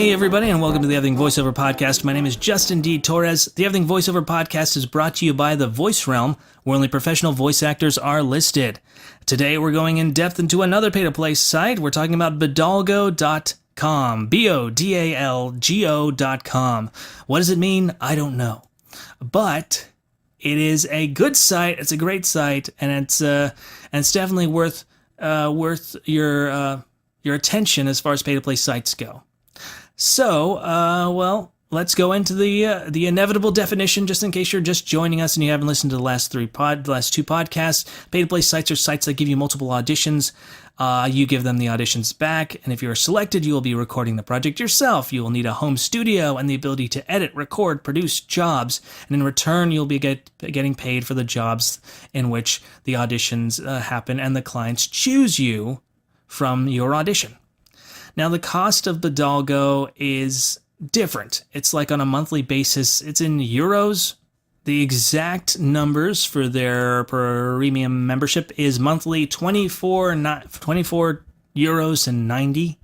Hey everybody, and welcome to the Everything Voiceover Podcast. My name is Justin D. Torres. The Everything Voiceover Podcast is brought to you by the Voice Realm, where only professional voice actors are listed. Today we're going in depth into another pay-to-play site. We're talking about Bodalgo.com, Bodalgo.com. What does it mean? I don't know. But it is a good site, it's a great site, and it's definitely worth your attention as far as pay-to-play sites go. So, let's go into the inevitable definition, just in case you're just joining us and you haven't listened to the last two podcasts. Pay-to-play sites are sites that give you multiple auditions. You give them the auditions back, and if you are selected, you will be recording the project yourself. You will need a home studio and the ability to edit, record, produce jobs, and in return, you'll be getting paid for the jobs in which the auditions happen and the clients choose you from your audition. Now, the cost of Bodalgo is different. It's like on a monthly basis. It's in euros. The exact numbers for their premium membership is monthly 24 euros and 90.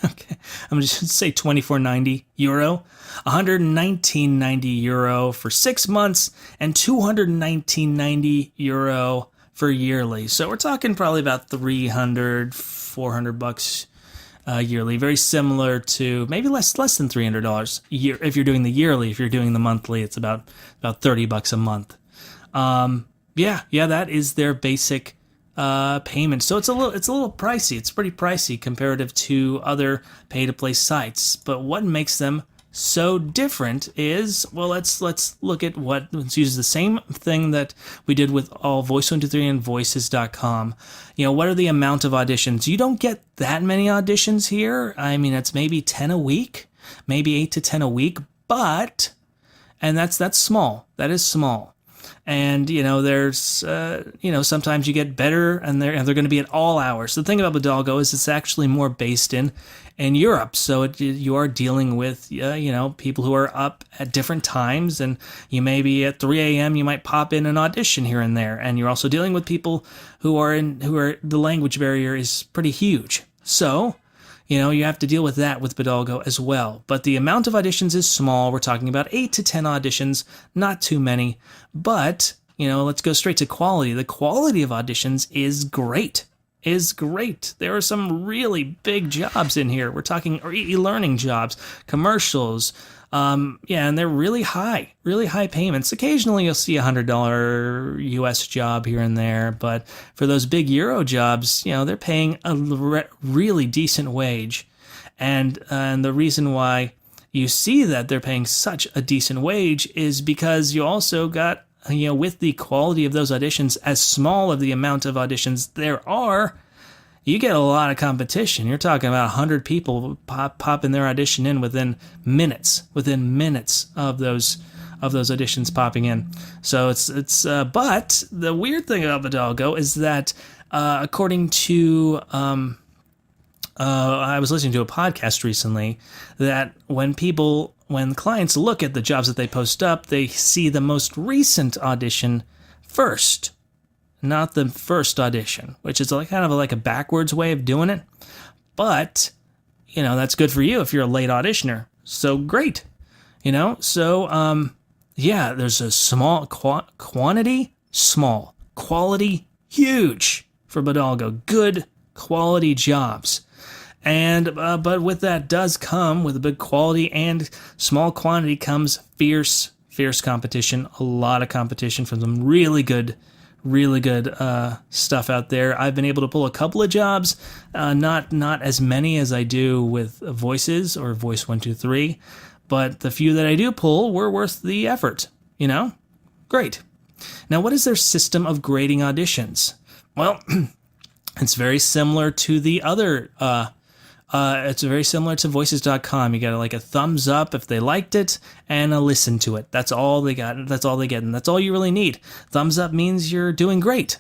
Okay, I'm just going to say 24.90 euro, 119.90 euro for 6 months, and 219.90 euro for yearly. So we're talking probably about $400 yearly, very similar to maybe less than $300 a year if you're doing the yearly. If you're doing the monthly, it's about $30 a month. That is their basic payment. So it's a little pricey. It's pretty pricey comparative to other pay-to-play sites. But what makes them so different is, well, let's look at let's use the same thing that we did with all Voice123 and Voices.com. What are the amount of auditions? You don't get that many auditions here. I mean, it's maybe 10 a week, maybe 8 to 10 a week, and that's small. That is small. And, there's, sometimes you get better and they're going to be at all hours. The thing about Bodalgo is it's actually more based in Europe. So you are dealing with, people who are up at different times, and you may be at 3 a.m. You might pop in an audition here and there. And you're also dealing with people who are the language barrier is pretty huge. So, you have to deal with that with Bodalgo as well. But the amount of auditions is small. We're talking about 8 to 10 auditions, not too many. But, let's go straight to quality. The quality of auditions is great. There are some really big jobs in here. We're talking e-learning jobs, commercials, and they're really high payments. Occasionally you'll see a $100 US job here and there, but for those big Euro jobs, they're paying a really decent wage. And the reason why you see that they're paying such a decent wage is because you also got, with the quality of those auditions, as small of the amount of auditions there are, you get a lot of competition. You're talking about 100 people popping their audition in within minutes of those auditions popping in. So but the weird thing about Bodalgo is that according to I was listening to a podcast recently that when clients look at the jobs that they post up, they see the most recent audition first, not the first audition, which is kind of like a backwards way of doing it. But, that's good for you if you're a late auditioner. So great. There's a small quantity, small, quality, huge for Bodalgo. Good quality jobs. And but with that does come, with a big quality and small quantity, comes fierce competition. A lot of competition from some really good stuff out there. I've been able to pull a couple of jobs, not as many as I do with Voices or Voice123, but the few that I do pull were worth the effort. Great. Now, what is their system of grading auditions? Well, it's very similar to the other. It's very similar to Voices.com. You got a thumbs up if they liked it and a listen to it. That's all they got. That's all they get, and that's all you really need. Thumbs up means you're doing great.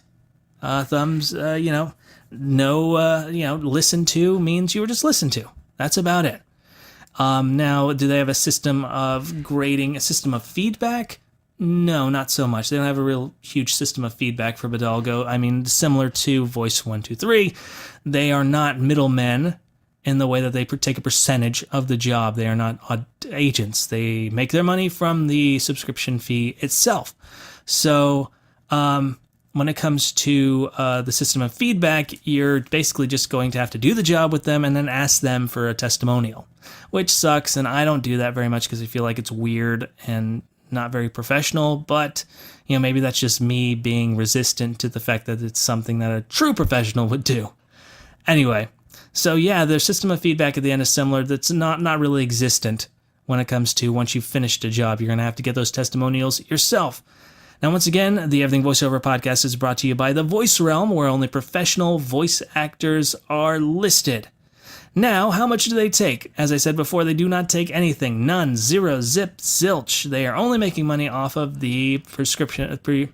Listen to means you were just listened to. That's about it. Now, do they have a system of grading, a system of feedback? No, not so much. They don't have a real huge system of feedback for Bodalgo. I mean, similar to Voice123, they are not middlemen in the way that they take a percentage of the job. They are not agents. They make their money from the subscription fee itself. So when it comes to the system of feedback, you're basically just going to have to do the job with them and then ask them for a testimonial, which sucks. And I don't do that very much because I feel like it's weird and not very professional. But, maybe that's just me being resistant to the fact that it's something that a true professional would do. Anyway, so yeah, their system of feedback at the end is similar. That's not really existent when it comes to once you've finished a job. You're going to have to get those testimonials yourself. Now, once again, the Everything Voiceover Podcast is brought to you by the Voice Realm, where only professional voice actors are listed. Now, how much do they take? As I said before, they do not take anything. None. Zero. Zip. Zilch. They are only making money off of the the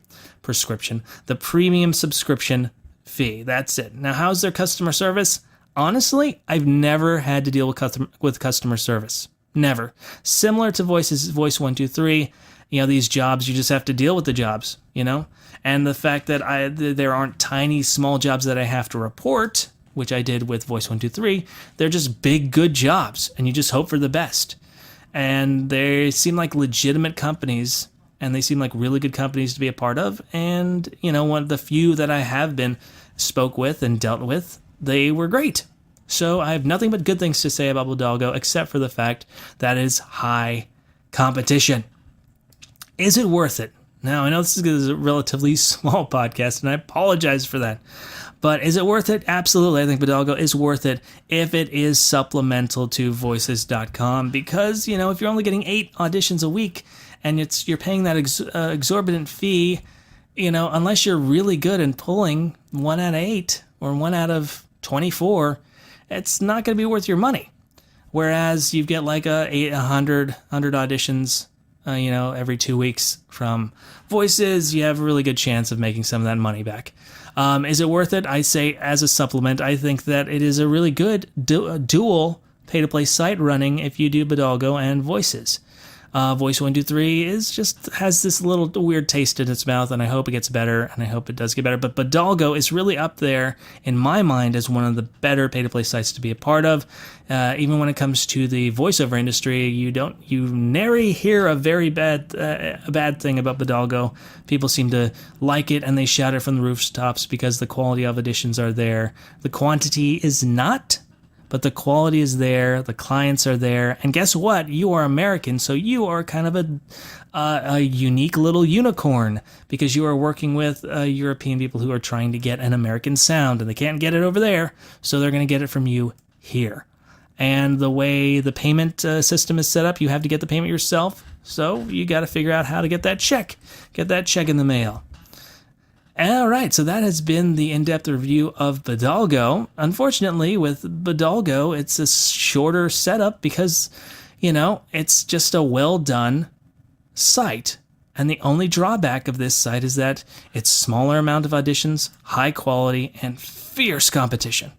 premium subscription fee. That's it. Now, how's their customer service? Honestly, I've never had to deal with customer service. Never. Similar to Voice 123, these jobs, you just have to deal with the jobs, And the fact that there aren't tiny, small jobs that I have to report, which I did with Voice 123, they're just big, good jobs, and you just hope for the best. And they seem like legitimate companies, and they seem like really good companies to be a part of. And, one of the few that I have spoke with and dealt with, they were great. So I have nothing but good things to say about Bodalgo, except for the fact that it is high competition. Is it worth it? Now, I know this is a relatively small podcast, and I apologize for that. But is it worth it? Absolutely. I think Bodalgo is worth it if it is supplemental to voices.com, because, if you're only getting 8 auditions a week and you're paying that exorbitant fee, unless you're really good in pulling 1 out of 8 or 1 out of 24, it's not going to be worth your money. Whereas you get like 100 auditions every 2 weeks from Voices, you have a really good chance of making some of that money back. Is it worth it? I say as a supplement, I think that it is a really good dual pay-to-play site running if you do Bodalgo and Voices. Voice 123 has this little weird taste in its mouth, and I hope it gets better, and I hope it does get better. But Bodalgo is really up there in my mind as one of the better pay-to-play sites to be a part of. Even when it comes to the voiceover industry, you nary hear a very bad thing about Bodalgo. People seem to like it, and they shout it from the rooftops because the quality of auditions are there. The quantity is not. But the quality is there, the clients are there, and guess what? You are American, so you are kind of a unique little unicorn because you are working with European people who are trying to get an American sound, and they can't get it over there, so they're going to get it from you here. And the way the payment system is set up, you have to get the payment yourself, so you got to figure out how to get that check in the mail. All right, so that has been the in-depth review of Bodalgo. Unfortunately, with Bodalgo, it's a shorter setup because, it's just a well-done site. And the only drawback of this site is that it's smaller amount of auditions, high quality, and fierce competition.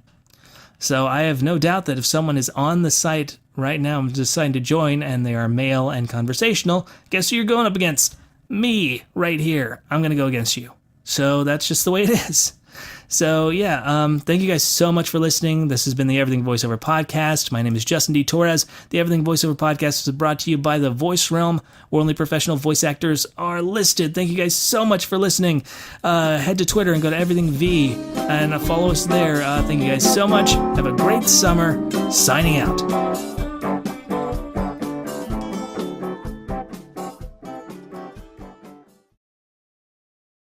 So I have no doubt that if someone is on the site right now and deciding to join and they are male and conversational, guess who you're going up against? Me, right here. I'm going to go against you. So that's just the way it is. So yeah, thank you guys so much for listening. This has been the Everything Voiceover Podcast. My name is Justin D. Torres. The Everything Voiceover Podcast is brought to you by the Voice Realm, where only professional voice actors are listed. Thank you guys so much for listening. Head to Twitter and go to EverythingV and follow us there. Thank you guys so much. Have a great summer. Signing out.